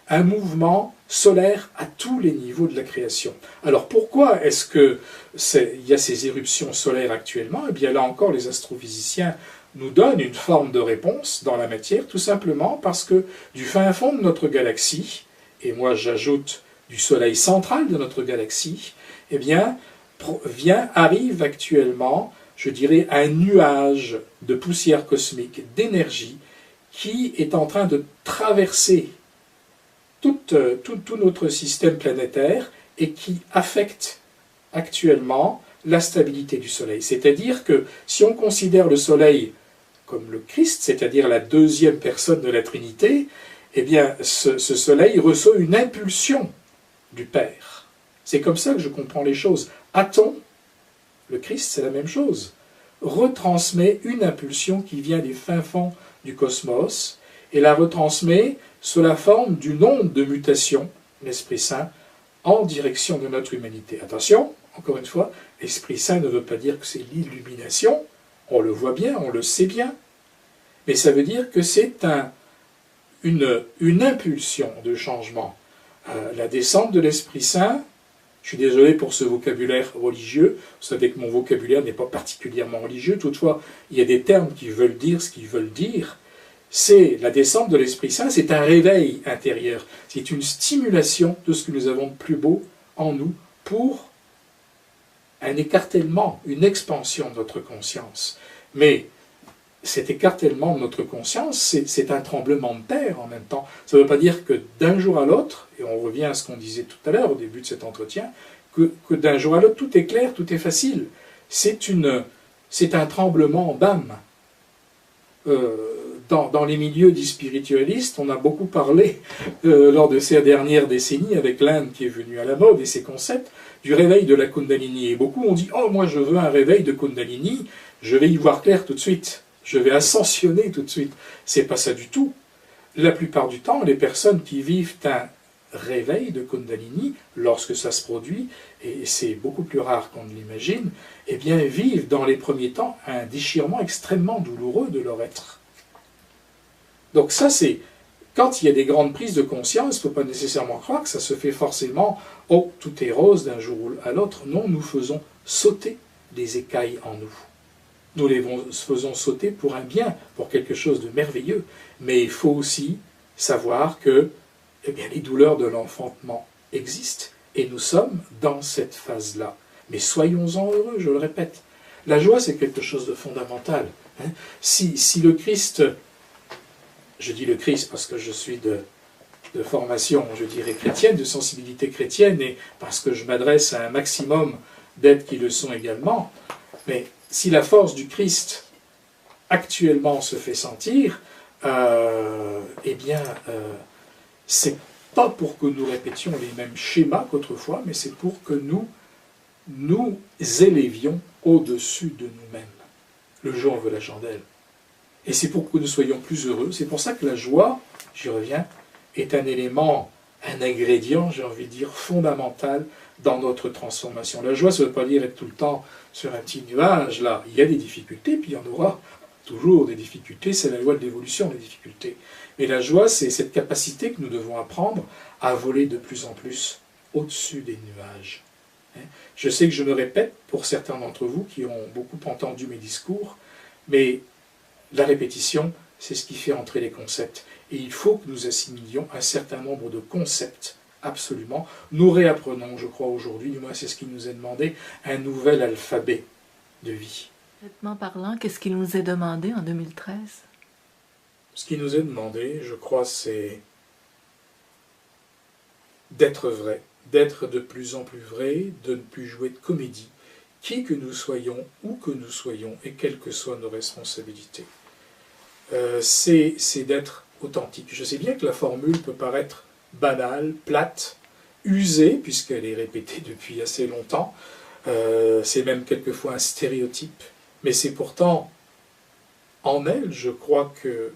un mouvement solaire à tous les niveaux de la création. Alors pourquoi est-ce qu'il y a ces éruptions solaires actuellement? Eh bien là encore, les astrophysiciens nous donnent une forme de réponse dans la matière, tout simplement parce que du fin fond de notre galaxie, et moi j'ajoute du Soleil central de notre galaxie, eh bien arrive actuellement, je dirais, un nuage de poussière cosmique, d'énergie, qui est en train de traverser tout notre système planétaire et qui affecte actuellement la stabilité du Soleil. C'est-à-dire que si on considère le Soleil comme le Christ, c'est-à-dire la deuxième personne de la Trinité, eh bien ce Soleil reçoit une impulsion du Père. C'est comme ça que je comprends les choses. Aton, le Christ, c'est la même chose, retransmet une impulsion qui vient des fins fonds du cosmos et la retransmet sous la forme d'une onde de mutation l'Esprit Saint en direction de notre humanité. Attention, encore une fois, l'Esprit Saint ne veut pas dire que c'est l'illumination, on le voit bien, on le sait bien, mais ça veut dire que c'est une impulsion de changement. La descente de l'Esprit Saint, je suis désolé pour ce vocabulaire religieux, vous savez que mon vocabulaire n'est pas particulièrement religieux, toutefois, il y a des termes qui veulent dire ce qu'ils veulent dire. C'est la descente de l'Esprit Saint, c'est un réveil intérieur, c'est une stimulation de ce que nous avons de plus beau en nous pour un écartèlement, une expansion de notre conscience. Mais cet écartèlement de notre conscience, c'est un tremblement de terre en même temps. Ça ne veut pas dire que d'un jour à l'autre, et on revient à ce qu'on disait tout à l'heure au début de cet entretien, que d'un jour à l'autre tout est clair, tout est facile. C'est un tremblement d'âme. Dans les milieux dits spiritualistes, on a beaucoup parlé lors de ces dernières décennies, avec l'Inde qui est venue à la mode et ses concepts, du réveil de la Kundalini. Et beaucoup ont dit « Oh, moi je veux un réveil de Kundalini, je vais y voir clair tout de suite, je vais ascensionner tout de suite. » C'est pas ça du tout. La plupart du temps, les personnes qui vivent un réveil de Kundalini, lorsque ça se produit, et c'est beaucoup plus rare qu'on ne l'imagine, eh bien vivent dans les premiers temps un déchirement extrêmement douloureux de leur être. Donc ça, c'est quand il y a des grandes prises de conscience, il ne faut pas nécessairement croire que ça se fait forcément « Oh, tout est rose d'un jour à l'autre ». Non, nous faisons sauter des écailles en nous. Nous les faisons sauter pour un bien, pour quelque chose de merveilleux. Mais il faut aussi savoir que eh bien, les douleurs de l'enfantement existent et nous sommes dans cette phase-là. Mais soyons-en heureux, je le répète. La joie, c'est quelque chose de fondamental. Hein. Si le Christ... Je dis le Christ parce que je suis de formation, je dirais, chrétienne, de sensibilité chrétienne, et parce que je m'adresse à un maximum d'êtres qui le sont également. Mais si la force du Christ actuellement se fait sentir, eh bien, c'est pas pour que nous répétions les mêmes schémas qu'autrefois, mais c'est pour que nous élevions au-dessus de nous-mêmes. Le jour veut la chandelle. Et c'est pour que nous soyons plus heureux. C'est pour ça que la joie, j'y reviens, est un élément, un ingrédient, j'ai envie de dire, fondamental dans notre transformation. La joie, ça ne veut pas dire être tout le temps sur un petit nuage, là. Il y a des difficultés, puis il y en aura toujours des difficultés. C'est la loi de l'évolution, les difficultés. Mais la joie, c'est cette capacité que nous devons apprendre à voler de plus en plus au-dessus des nuages. Je sais que je me répète pour certains d'entre vous qui ont beaucoup entendu mes discours, mais la répétition, c'est ce qui fait entrer les concepts. Et il faut que nous assimilions un certain nombre de concepts, absolument. Nous réapprenons, je crois aujourd'hui, du moins c'est ce qui nous est demandé, un nouvel alphabet de vie. Concrètement parlant, qu'est-ce qu'il nous est demandé en 2013 ? Ce qui nous est demandé, je crois, c'est d'être vrai, d'être de plus en plus vrai, de ne plus jouer de comédie, qui que nous soyons, où que nous soyons, et quelles que soient nos responsabilités. C'est d'être authentique. Je sais bien que la formule peut paraître banale, plate, usée, puisqu'elle est répétée depuis assez longtemps. C'est même quelquefois un stéréotype. Mais c'est pourtant en elle, je crois que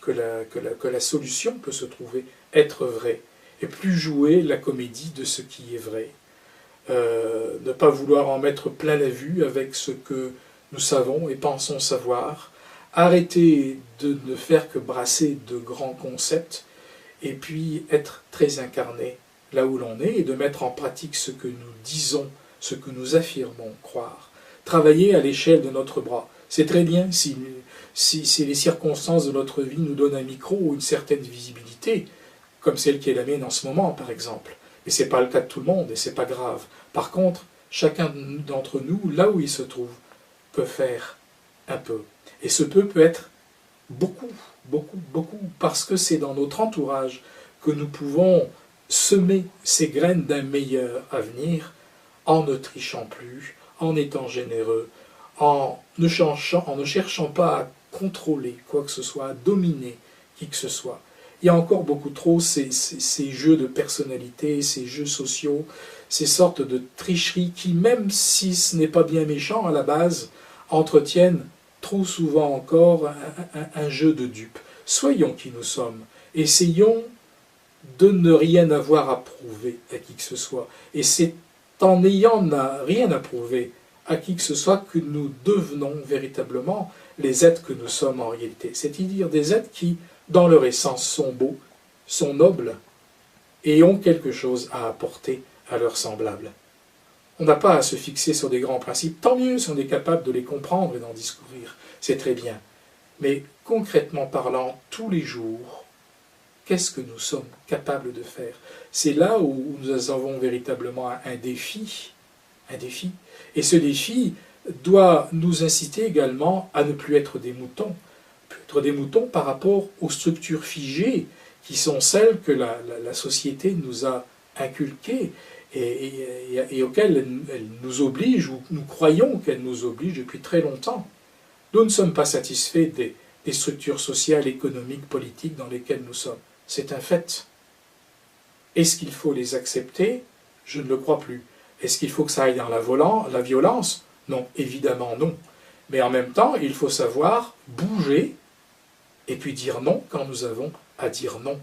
la solution peut se trouver, être vrai, et plus jouer la comédie de ce qui est vrai. Ne pas vouloir en mettre plein la vue avec ce que nous savons et pensons savoir, arrêter de ne faire que brasser de grands concepts, et puis être très incarné là où l'on est, et de mettre en pratique ce que nous disons, ce que nous affirmons croire. Travailler à l'échelle de notre bras. C'est très bien si les circonstances de notre vie nous donnent un micro ou une certaine visibilité, comme celle qui est la mienne en ce moment, par exemple. Et ce n'est pas le cas de tout le monde, et ce n'est pas grave. Par contre, chacun d'entre nous, là où il se trouve, peut faire un peu. Et ce peu peut être beaucoup, beaucoup, beaucoup, parce que c'est dans notre entourage que nous pouvons semer ces graines d'un meilleur avenir en ne trichant plus, en étant généreux, en ne cherchant pas à contrôler quoi que ce soit, à dominer qui que ce soit. Il y a encore beaucoup trop ces jeux de personnalité, ces jeux sociaux, ces sortes de tricheries qui, même si ce n'est pas bien méchant à la base, entretiennent trop souvent encore un jeu de dupes. Soyons qui nous sommes. Essayons de ne rien avoir à prouver à qui que ce soit. Et c'est en n'ayant rien à prouver à qui que ce soit que nous devenons véritablement les êtres que nous sommes en réalité. C'est-à-dire des êtres qui, dans leur essence, sont beaux, sont nobles et ont quelque chose à apporter à leurs semblables. On n'a pas à se fixer sur des grands principes, tant mieux si on est capable de les comprendre et d'en discourir, c'est très bien. Mais concrètement parlant, tous les jours, qu'est-ce que nous sommes capables de faire? C'est là où nous avons véritablement un défi. Et ce défi doit nous inciter également à ne plus être des moutons. Être des moutons par rapport aux structures figées qui sont celles que la société nous a inculquées et auxquelles elle nous oblige, ou nous croyons qu'elle nous oblige depuis très longtemps. Nous ne sommes pas satisfaits des structures sociales, économiques, politiques dans lesquelles nous sommes. C'est un fait. Est-ce qu'il faut les accepter? Je ne le crois plus. Est-ce qu'il faut que ça aille dans la violence? Non, évidemment non. Mais en même temps, il faut savoir bouger et puis dire non quand nous avons à dire non.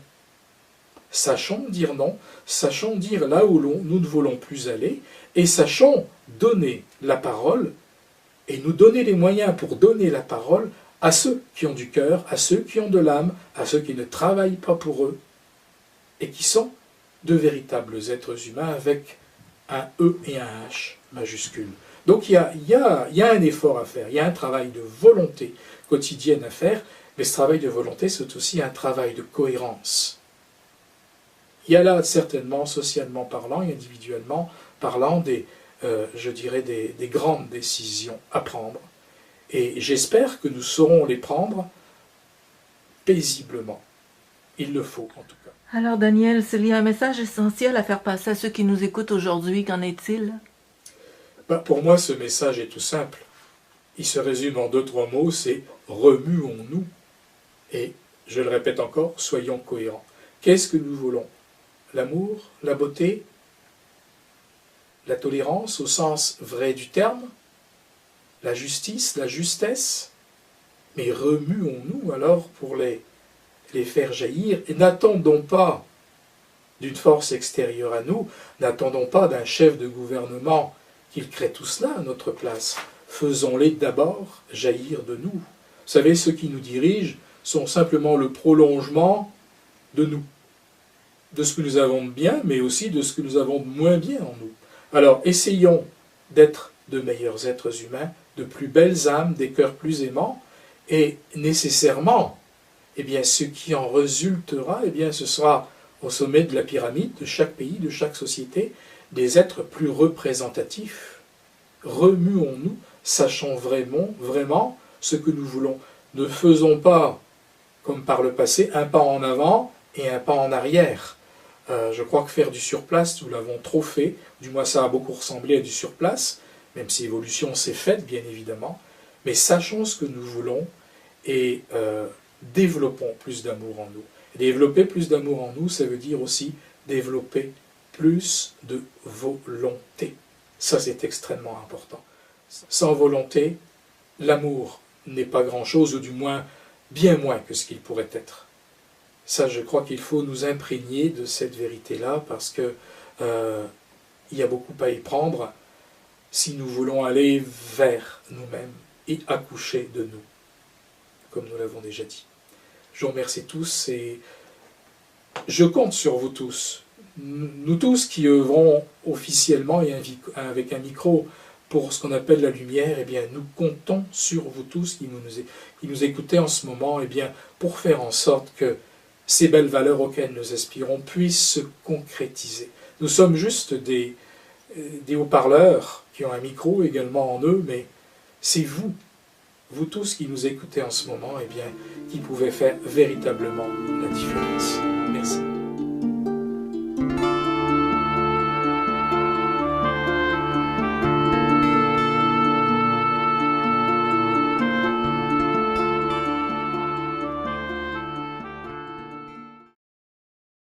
Sachons dire non, sachons dire là où nous ne voulons plus aller, et sachons donner la parole et nous donner les moyens pour donner la parole à ceux qui ont du cœur, à ceux qui ont de l'âme, à ceux qui ne travaillent pas pour eux, et qui sont de véritables êtres humains avec un E et un H majuscule. Donc il y a un effort à faire, il y a un travail de volonté quotidienne à faire, mais ce travail de volonté, c'est aussi un travail de cohérence. Il y a là certainement, socialement parlant et individuellement parlant, je dirais des grandes décisions à prendre. Et j'espère que nous saurons les prendre paisiblement. Il le faut, en tout cas. Alors, Daniel, s'il y a un message essentiel à faire passer à ceux qui nous écoutent aujourd'hui, qu'en est-il? Pour moi, ce message est tout simple. Il se résume en 2-3 mots, c'est « remuons-nous ». Et, je le répète encore, soyons cohérents. Qu'est-ce que nous voulons? L'amour, la beauté, la tolérance au sens vrai du terme, la justice, la justesse, mais remuons-nous alors pour les faire jaillir, et n'attendons pas d'une force extérieure à nous, n'attendons pas d'un chef de gouvernement qu'il crée tout cela à notre place. Faisons-les d'abord jaillir de nous. Vous savez, ceux qui nous dirigent sont simplement le prolongement de nous, de ce que nous avons de bien, mais aussi de ce que nous avons de moins bien en nous. Alors, essayons d'être de meilleurs êtres humains, de plus belles âmes, des cœurs plus aimants, et nécessairement, eh bien, ce qui en résultera, eh bien, ce sera au sommet de la pyramide de chaque pays, de chaque société, des êtres plus représentatifs. Remuons-nous, sachons vraiment ce que nous voulons. Ne faisons pas, comme par le passé, un pas en avant et un pas en arrière. Je crois que faire du surplace, nous l'avons trop fait, du moins ça a beaucoup ressemblé à du surplace, même si l'évolution s'est faite, bien évidemment, mais sachons ce que nous voulons et développons plus d'amour en nous. Développer plus d'amour en nous, ça veut dire aussi développer plus de volonté. Ça, c'est extrêmement important. Sans volonté, l'amour n'est pas grand-chose, ou du moins bien moins que ce qu'il pourrait être. Ça, je crois qu'il faut nous imprégner de cette vérité-là, parce que il y a beaucoup à y prendre si nous voulons aller vers nous-mêmes et accoucher de nous, comme nous l'avons déjà dit. Je vous remercie tous et je compte sur vous tous. Nous tous qui œuvrons officiellement et avec un micro pour ce qu'on appelle la lumière, eh bien, nous comptons sur vous tous qui nous écoutez en ce moment, eh bien, pour faire en sorte que ces belles valeurs auxquelles nous aspirons puissent se concrétiser. Nous sommes juste des haut-parleurs qui ont un micro également en eux, mais c'est vous tous qui nous écoutez en ce moment, eh bien, qui pouvez faire véritablement la différence.